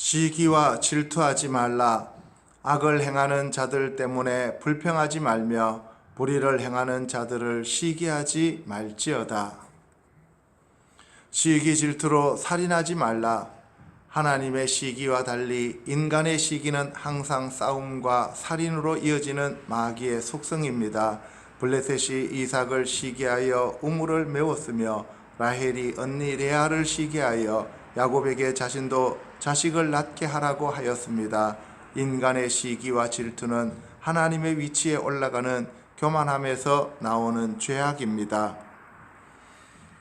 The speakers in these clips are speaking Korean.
시기와 질투하지 말라. 악을 행하는 자들 때문에 불평하지 말며 불의를 행하는 자들을 시기하지 말지어다. 시기 질투로 살인하지 말라. 하나님의 시기와 달리 인간의 시기는 항상 싸움과 살인으로 이어지는 마귀의 속성입니다. 블레셋이 이삭을 시기하여 우물을 메웠으며 라헬이 언니 레아를 시기하여 야곱에게 자신도 자식을 낳게 하라고 하였습니다. 인간의 시기와 질투는 하나님의 위치에 올라가는 교만함에서 나오는 죄악입니다.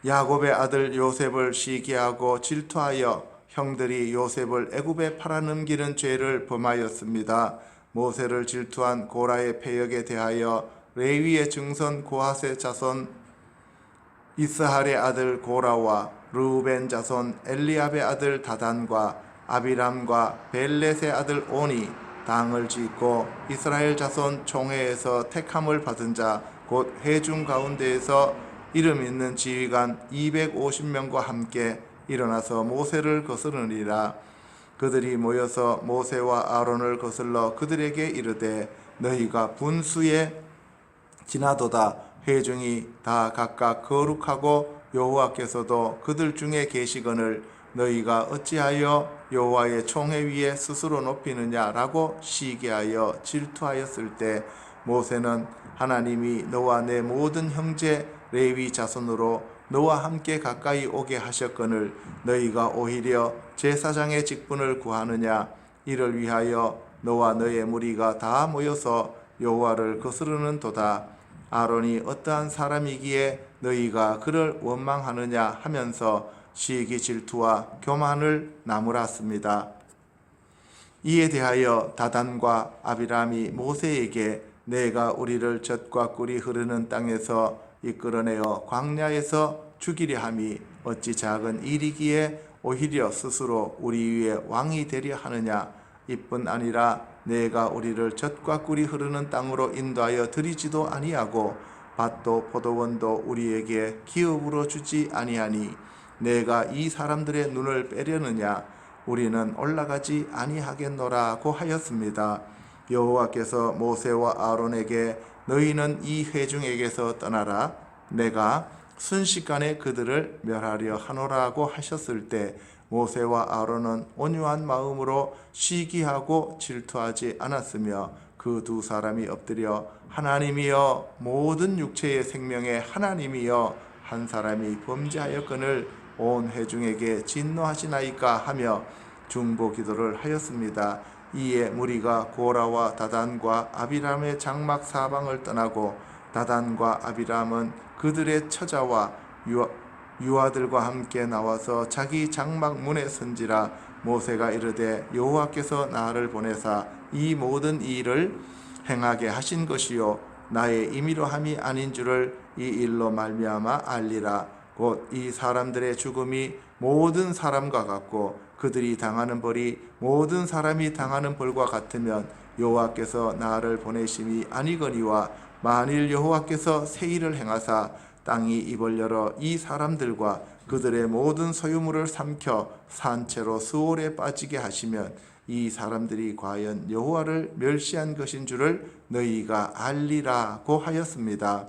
야곱의 아들 요셉을 시기하고 질투하여 형들이 요셉을 애굽에 팔아넘기는 죄를 범하였습니다. 모세를 질투한 고라의 패역에 대하여 레위의 증손 고핫의 자손 이스할의 아들 고라와 르우벤 자손 엘리압의 아들 다단과 아비람과 벨렛의 아들 온이 당을 짓고 이스라엘 자손 총회에서 택함을 받은 자 곧 회중 가운데에서 이름 있는 지휘관 250명과 함께 일어나서 모세를 거스르니라. 그들이 모여서 모세와 아론을 거슬러 그들에게 이르되 너희가 분수에 지나도다. 회중이 다 각각 거룩하고 여호와께서도 그들 중에 계시거늘 너희가 어찌하여 여호와의 총회 위에 스스로 높이느냐라고 시기하여 질투하였을 때 모세는 하나님이 너와 내 모든 형제 레위 자손으로 너와 함께 가까이 오게 하셨거늘 너희가 오히려 제사장의 직분을 구하느냐. 이를 위하여 너와 너의 무리가 다 모여서 여호와를 거스르는 도다. 아론이 어떠한 사람이기에 너희가 그를 원망하느냐 하면서 시기 질투와 교만을 나무랐습니다. 이에 대하여 다단과 아비람이 모세에게 내가 우리를 젖과 꿀이 흐르는 땅에서 이끌어내어 광야에서 죽이려 함이 어찌 작은 일이기에 오히려 스스로 우리 위에 왕이 되려 하느냐. 이뿐 아니라 내가 우리를 젖과 꿀이 흐르는 땅으로 인도하여 드리지도 아니하고 밭도 포도원도 우리에게 기업으로 주지 아니하니 내가 이 사람들의 눈을 빼려느냐. 우리는 올라가지 아니하겠노라고 하였습니다. 여호와께서 모세와 아론에게 너희는 이 회중에게서 떠나라. 내가 순식간에 그들을 멸하려 하노라고 하셨을 때 모세와 아론은 온유한 마음으로 시기하고 질투하지 않았으며 그 두 사람이 엎드려 하나님이여 모든 육체의 생명의 하나님이여 한 사람이 범죄하였거늘 온 회중에게 진노하시나이까 하며 중보 기도를 하였습니다. 이에 무리가 고라와 다단과 아비람의 장막 사방을 떠나고 다단과 아비람은 그들의 처자와 유아들과 함께 나와서 자기 장막 문에 선지라. 모세가 이르되 여호와께서 나를 보내사 이 모든 일을 행하게 하신 것이요 나의 임의로 함이 아닌 줄을 이 일로 말미암아 알리라. 곧 이 사람들의 죽음이 모든 사람과 같고 그들이 당하는 벌이 모든 사람이 당하는 벌과 같으면 여호와께서 나를 보내심이 아니거니와 만일 여호와께서 새 일을 행하사 땅이 입을 열어 이 사람들과 그들의 모든 소유물을 삼켜 산채로 수월에 빠지게 하시면 이 사람들이 과연 여호와를 멸시한 것인 줄을 너희가 알리라고 하였습니다.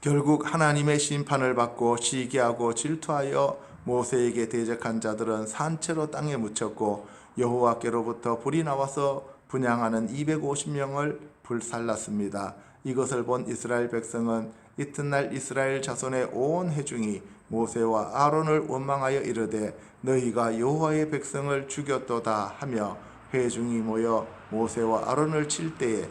결국 하나님의 심판을 받고 시기하고 질투하여 모세에게 대적한 자들은 산채로 땅에 묻혔고 여호와께로부터 불이 나와서 분향하는 250명을 불살랐습니다. 이것을 본 이스라엘 백성은 이튿날 이스라엘 자손의 온 회중이 모세와 아론을 원망하여 이르되 너희가 여호와의 백성을 죽였도다 하며 회중이 모여 모세와 아론을 칠 때에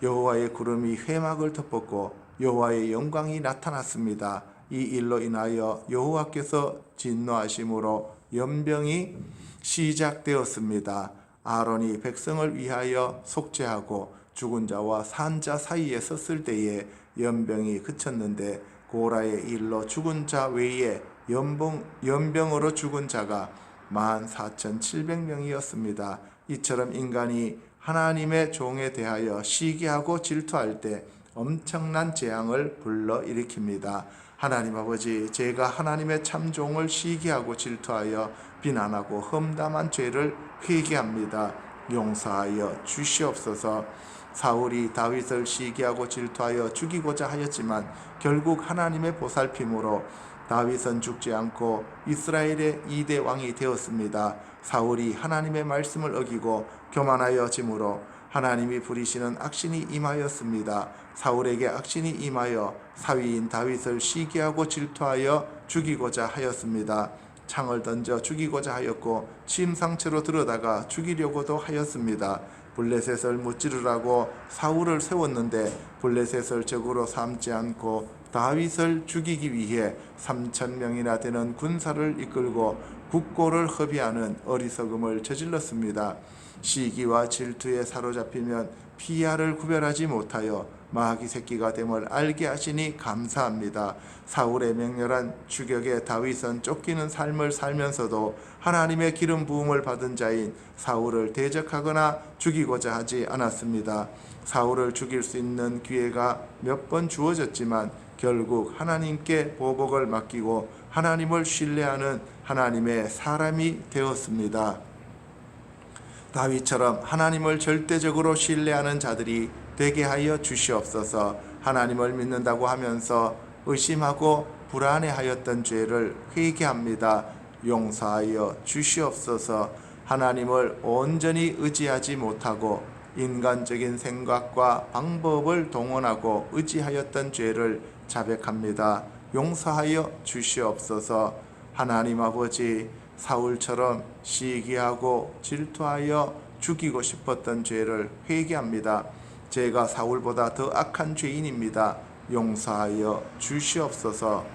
여호와의 구름이 회막을 덮었고 여호와의 영광이 나타났습니다. 이 일로 인하여 여호와께서 진노하심으로 연병이 시작되었습니다. 아론이 백성을 위하여 속죄하고 죽은 자와 산 자 사이에 섰을 때에 연병이 그쳤는데 고라의 일로 죽은 자 외에 연병으로 죽은 자가 14,700명이었습니다. 이처럼 인간이 하나님의 종에 대하여 시기하고 질투할 때 엄청난 재앙을 불러일으킵니다. 하나님 아버지, 제가 하나님의 참종을 시기하고 질투하여 비난하고 험담한 죄를 회개합니다. 용서하여 주시옵소서. 사울이 다윗을 시기하고 질투하여 죽이고자 하였지만 결국 하나님의 보살핌으로 다윗은 죽지 않고 이스라엘의 2대 왕이 되었습니다. 사울이 하나님의 말씀을 어기고 교만하여 짐으로 하나님이 부리시는 악신이 임하였습니다. 사울에게 악신이 임하여 사위인 다윗을 시기하고 질투하여 죽이고자 하였습니다. 창을 던져 죽이고자 하였고 침상체로 들어다가 죽이려고도 하였습니다. 블레셋을 무찌르라고 사울을 세웠는데 블레셋을 적으로 삼지 않고 다윗을 죽이기 위해 3,000명이나 되는 군사를 이끌고 국고를 허비하는 어리석음을 저질렀습니다. 시기와 질투에 사로잡히면 피야를 구별하지 못하여 마귀 새끼가 됨을 알게 하시니 감사합니다. 사울의 맹렬한 추격에 다윗은 쫓기는 삶을 살면서도 하나님의 기름 부음을 받은 자인 사울을 대적하거나 죽이고자 하지 않았습니다. 사울을 죽일 수 있는 기회가 몇 번 주어졌지만 결국 하나님께 보복을 맡기고 하나님을 신뢰하는 하나님의 사람이 되었습니다. 다윗처럼 하나님을 절대적으로 신뢰하는 자들이 되게 하여 주시옵소서. 하나님을 믿는다고 하면서 의심하고 불안해하였던 죄를 회개합니다. 용서하여 주시옵소서. 하나님을 온전히 의지하지 못하고 인간적인 생각과 방법을 동원하고 의지하였던 죄를 자백합니다. 용서하여 주시옵소서. 하나님 아버지, 사울처럼 시기하고 질투하여 죽이고 싶었던 죄를 회개합니다. 제가 사울보다 더 악한 죄인입니다. 용서하여 주시옵소서.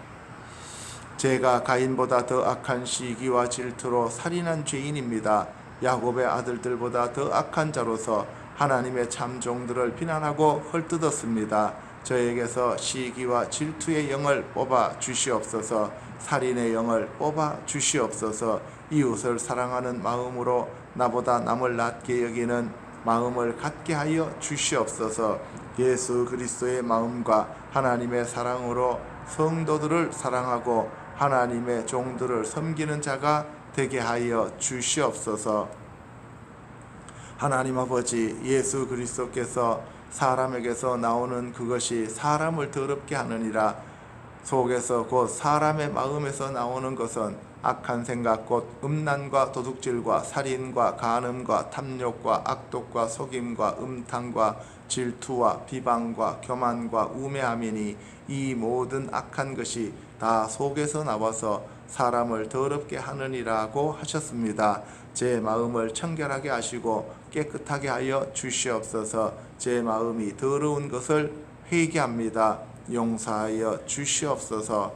제가 가인보다 더 악한 시기와 질투로 살인한 죄인입니다. 야곱의 아들들보다 더 악한 자로서 하나님의 참종들을 비난하고 헐뜯었습니다. 저에게서 시기와 질투의 영을 뽑아 주시옵소서. 살인의 영을 뽑아 주시옵소서. 이웃을 사랑하는 마음으로 나보다 남을 낮게 여기는 마음을 갖게 하여 주시옵소서. 예수 그리스도의 마음과 하나님의 사랑으로 성도들을 사랑하고 하나님의 종들을 섬기는 자가 되게 하여 주시옵소서. 하나님 아버지, 예수 그리스도께서 사람에게서 나오는 그것이 사람을 더럽게 하느니라. 속에서 곧 사람의 마음에서 나오는 것은 악한 생각 곧 음란과 도둑질과 살인과 간음과 탐욕과 악독과 속임과 음탕과 질투와 비방과 교만과 우매함이니 이 모든 악한 것이 다 속에서 나와서 사람을 더럽게 하느니라고 하셨습니다. 제 마음을 청결하게 하시고 깨끗하게 하여 주시옵소서. 제 마음이 더러운 것을 회개합니다. 용서하여 주시옵소서.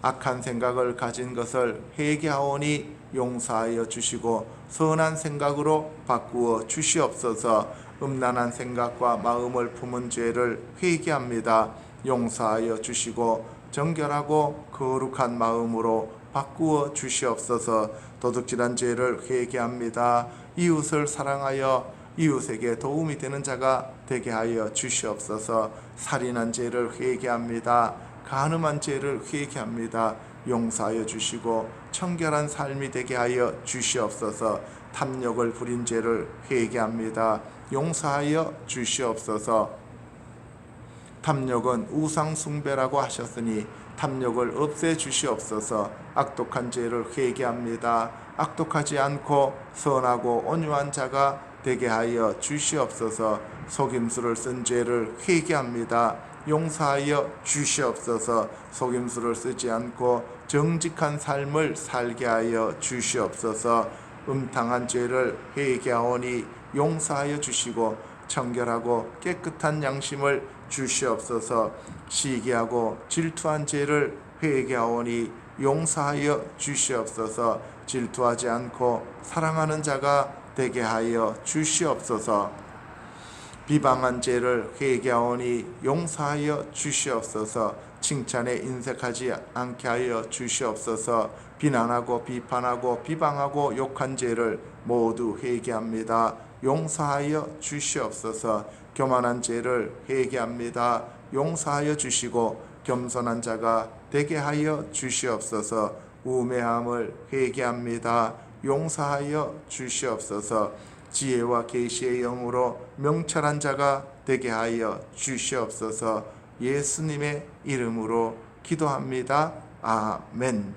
악한 생각을 가진 것을 회개하오니 용서하여 주시고 선한 생각으로 바꾸어 주시옵소서. 음란한 생각과 마음을 품은 죄를 회개합니다. 용서하여 주시고 정결하고 거룩한 마음으로 바꾸어 주시옵소서. 도둑질한 죄를 회개합니다. 이웃을 사랑하여 이웃에게 도움이 되는 자가 되게 하여 주시옵소서. 살인한 죄를 회개합니다. 간음한 죄를 회개합니다. 용서하여 주시고 청결한 삶이 되게 하여 주시옵소서. 탐욕을 부린 죄를 회개합니다. 용서하여 주시옵소서. 탐욕은 우상 숭배라고 하셨으니 탐욕을 없애 주시옵소서. 악독한 죄를 회개합니다. 악독하지 않고 선하고 온유한 자가 되게 하여 주시옵소서. 속임수를 쓴 죄를 회개합니다. 용서하여 주시옵소서. 속임수를 쓰지 않고 정직한 삶을 살게 하여 주시옵소서. 음탕한 죄를 회개하오니 용서하여 주시고 청결하고 깨끗한 양심을 주시옵소서. 시기하고 질투한 죄를 회개하오니 용서하여 주시옵소서. 질투하지 않고 사랑하는 자가 되게 하여 주시옵소서. 비방한 죄를 회개하오니 용서하여 주시옵소서. 칭찬에 인색하지 않게 하여 주시옵소서. 비난하고 비판하고 비방하고 욕한 죄를 모두 회개합니다. 용서하여 주시옵소서. 교만한 죄를 회개합니다. 용서하여 주시고 겸손한 자가 되게 하여 주시옵소서. 우매함을 회개합니다. 용서하여 주시옵소서. 지혜와 계시의 영으로 명철한 자가 되게 하여 주시옵소서. 예수님의 이름으로 기도합니다. 아멘.